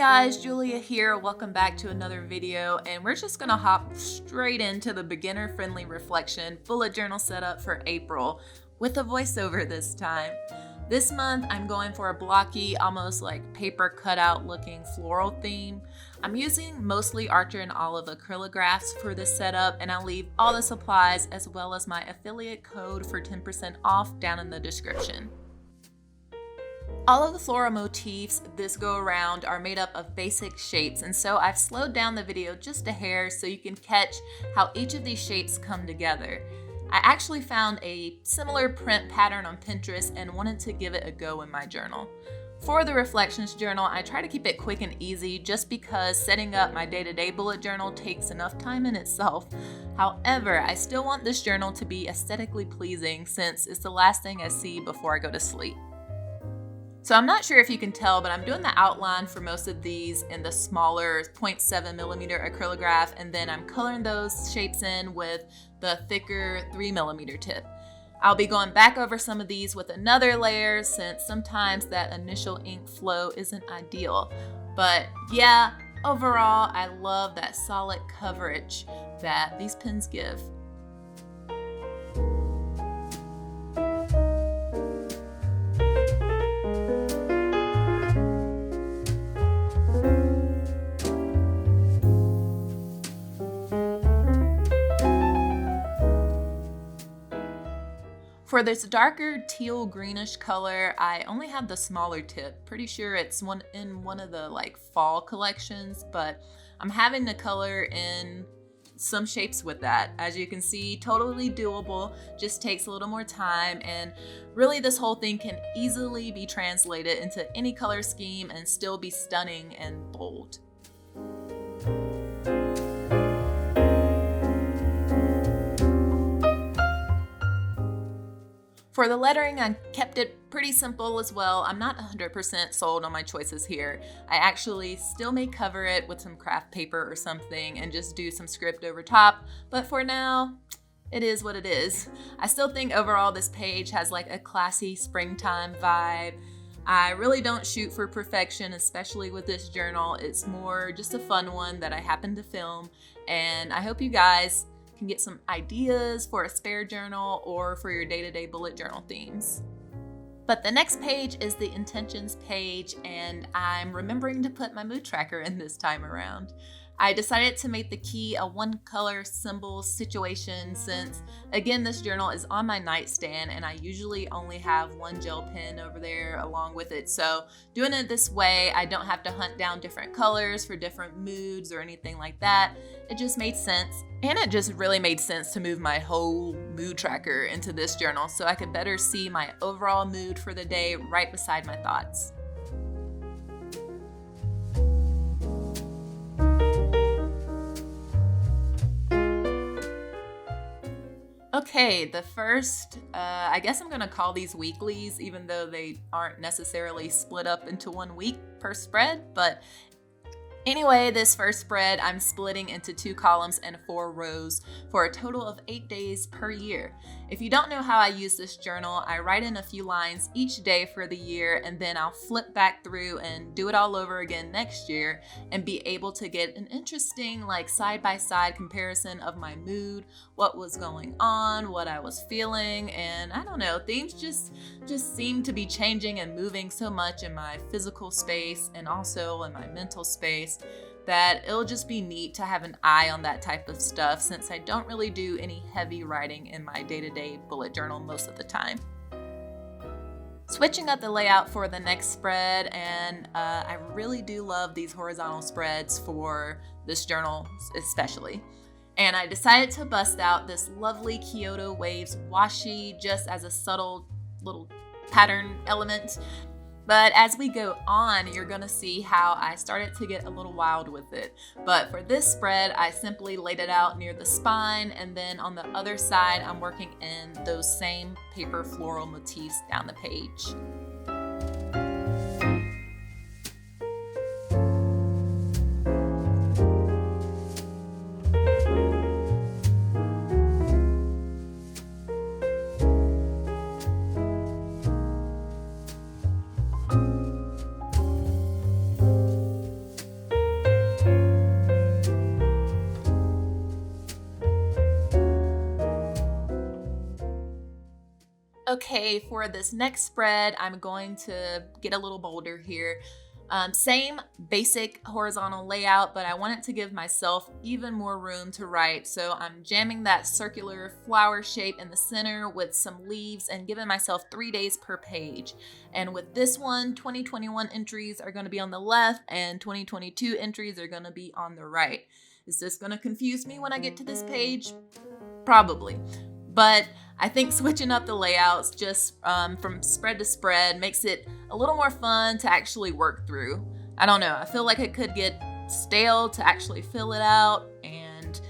guys, Julia here. Welcome back to another video, and we're just gonna hop straight into the beginner-friendly reflection bullet journal setup for April with a voiceover this time. This month, I'm going for a blocky, almost like paper cutout looking floral theme. I'm using mostly Archer and Olive acrylographs for this setup, and I'll leave all the supplies as well as my affiliate code for 10% off down in the description. All of the floral motifs this go around are made up of basic shapes, and so I've slowed down the video just a hair so you can catch how each of these shapes come together. I actually found a similar print pattern on Pinterest and wanted to give it a go in my journal. For the reflections journal, I try to keep it quick and easy just because setting up my day-to-day bullet journal takes enough time in itself. However, I still want this journal to be aesthetically pleasing since it's the last thing I see before I go to sleep. So I'm not sure if you can tell, but I'm doing the outline for most of these in the smaller 0.7mm acrylograph, and then I'm coloring those shapes in with the thicker 3mm tip. I'll be going back over some of these with another layer since sometimes that initial ink flow isn't ideal. But yeah, overall, I love that solid coverage that these pens give. For this darker teal greenish color, I only have the smaller tip. Pretty sure it's in one of the fall collections, but I'm having the color in some shapes with that. As you can see, totally doable, just takes a little more time, and really this whole thing can easily be translated into any color scheme and still be stunning and bold. For the lettering, I kept it pretty simple as well. I'm not 100% sold on my choices here. I actually still may cover it with some craft paper or something and just do some script over top, but for now, it is what it is. I still think overall this page has a classy springtime vibe. I really don't shoot for perfection, especially with this journal. It's more just a fun one that I happen to film, and I hope you guys can get some ideas for a spare journal or for your day-to-day bullet journal themes. But the next page is the intentions page, and I'm remembering to put my mood tracker in this time around. I decided to make the key a one color symbol situation since, again, this journal is on my nightstand and I usually only have one gel pen over there along with it. So doing it this way, I don't have to hunt down different colors for different moods or anything like that. It just made sense. And it just really made sense to move my whole mood tracker into this journal so I could better see my overall mood for the day right beside my thoughts. Okay, the first, I guess I'm gonna call these weeklies, even though they aren't necessarily split up into 1 week per spread, but anyway, this first spread I'm splitting into 2 columns and 4 rows for a total of 8 days per year. If you don't know how I use this journal, I write in a few lines each day for the year, and then I'll flip back through and do it all over again next year and be able to get an interesting side-by-side comparison of my mood, what was going on, what I was feeling, and I don't know, things just seem to be changing and moving so much in my physical space and also in my mental space that it'll just be neat to have an eye on that type of stuff since I don't really do any heavy writing in my day-to-day bullet journal most of the time. Switching up the layout for the next spread, and I really do love these horizontal spreads for this journal especially. And I decided to bust out this lovely Kyoto Waves washi just as a subtle little pattern element. But as we go on, you're gonna see how I started to get a little wild with it. But for this spread, I simply laid it out near the spine, and then on the other side, I'm working in those same paper floral motifs down the page. Okay, for this next spread, I'm going to get a little bolder here. Same basic horizontal layout, but I wanted to give myself even more room to write. So I'm jamming that circular flower shape in the center with some leaves and giving myself 3 days per page. And with this one, 2021 entries are going to be on the left and 2022 entries are going to be on the right. Is this going to confuse me when I get to this page? Probably. But I think switching up the layouts just from spread to spread makes it a little more fun to actually work through. I don't know, I feel like it could get stale to actually fill it out, and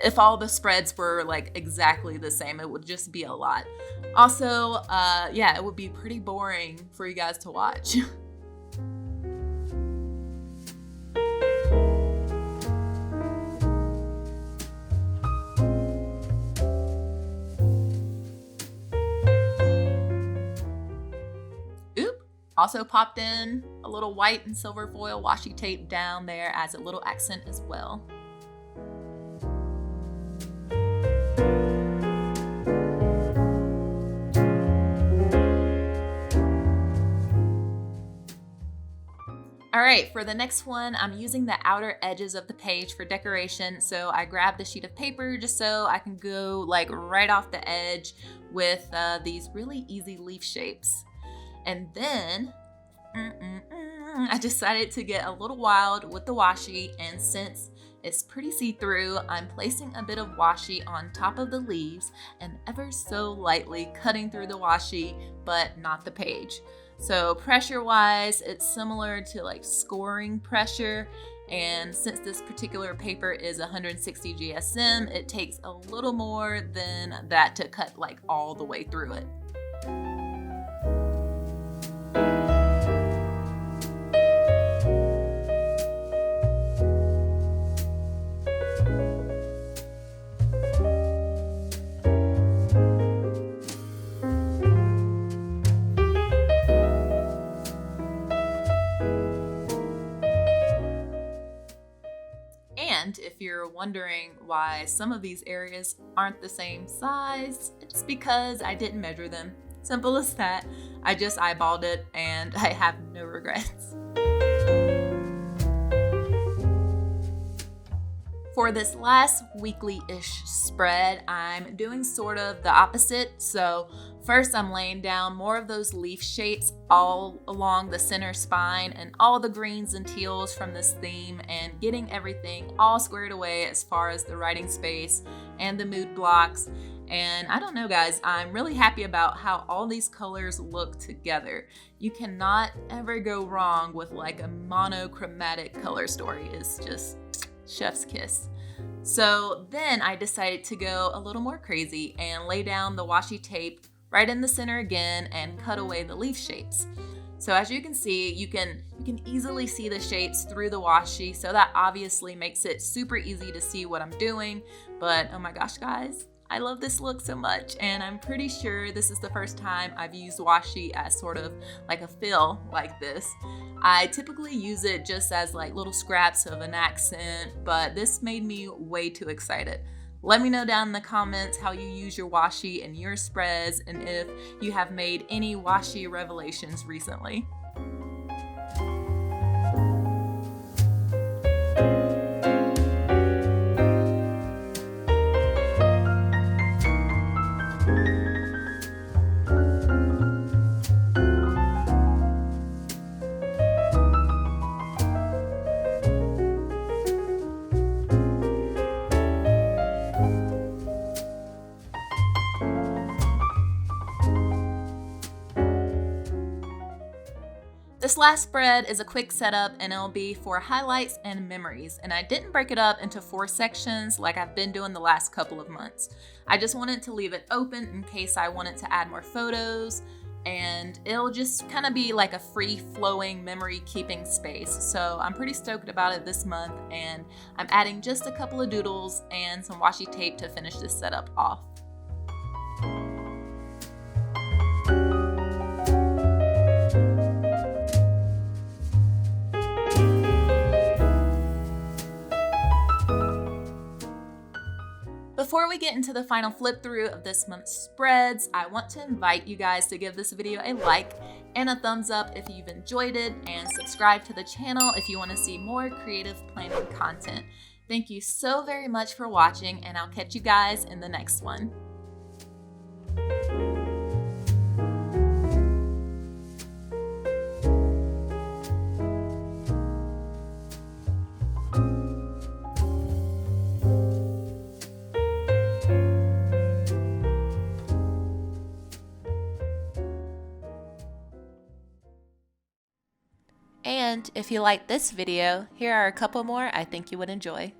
if all the spreads were like exactly the same, it would just be a lot. Also, yeah, it would be pretty boring for you guys to watch. Also popped in a little white and silver foil washi tape down there as a little accent as well. All right, for the next one, I'm using the outer edges of the page for decoration. So I grabbed a sheet of paper just so I can go like right off the edge with these really easy leaf shapes. And then I decided to get a little wild with the washi, and since it's pretty see-through, I'm placing a bit of washi on top of the leaves and ever so lightly cutting through the washi, but not the page. So pressure-wise, it's similar to like scoring pressure, and since this particular paper is 160 GSM, it takes a little more than that to cut like all the way through it. And if you're wondering why some of these areas aren't the same size, it's because I didn't measure them. Simple as that. I just eyeballed it and I have no regrets. For this last weekly-ish spread, I'm doing sort of the opposite. So first I'm laying down more of those leaf shapes all along the center spine and all the greens and teals from this theme, and getting everything all squared away as far as the writing space and the mood blocks. And I don't know, guys, I'm really happy about how all these colors look together. You cannot ever go wrong with like a monochromatic color story. It's just chef's kiss. So then I decided to go a little more crazy and lay down the washi tape right in the center again and cut away the leaf shapes. So as you can see, you can easily see the shapes through the washi, so that obviously makes it super easy to see what I'm doing. But oh my gosh, guys, I love this look so much, and I'm pretty sure this is the first time I've used washi as sort of like a fill like this. I typically use it just as like little scraps of an accent, but this made me way too excited. Let me know down in the comments how you use your washi in your spreads, and if you have made any washi revelations recently. This last spread is a quick setup, and it'll be for highlights and memories, and I didn't break it up into 4 sections like I've been doing the last couple of months. I just wanted to leave it open in case I wanted to add more photos, and it'll just kind of be like a free-flowing memory keeping space. So I'm pretty stoked about it this month, and I'm adding just a couple of doodles and some washi tape to finish this setup off. Before we get into the final flip through of this month's spreads, I want to invite you guys to give this video a like and a thumbs up if you've enjoyed it, and subscribe to the channel if you want to see more creative planning content. Thank you so very much for watching, and I'll catch you guys in the next one. And if you like this video, here are a couple more I think you would enjoy.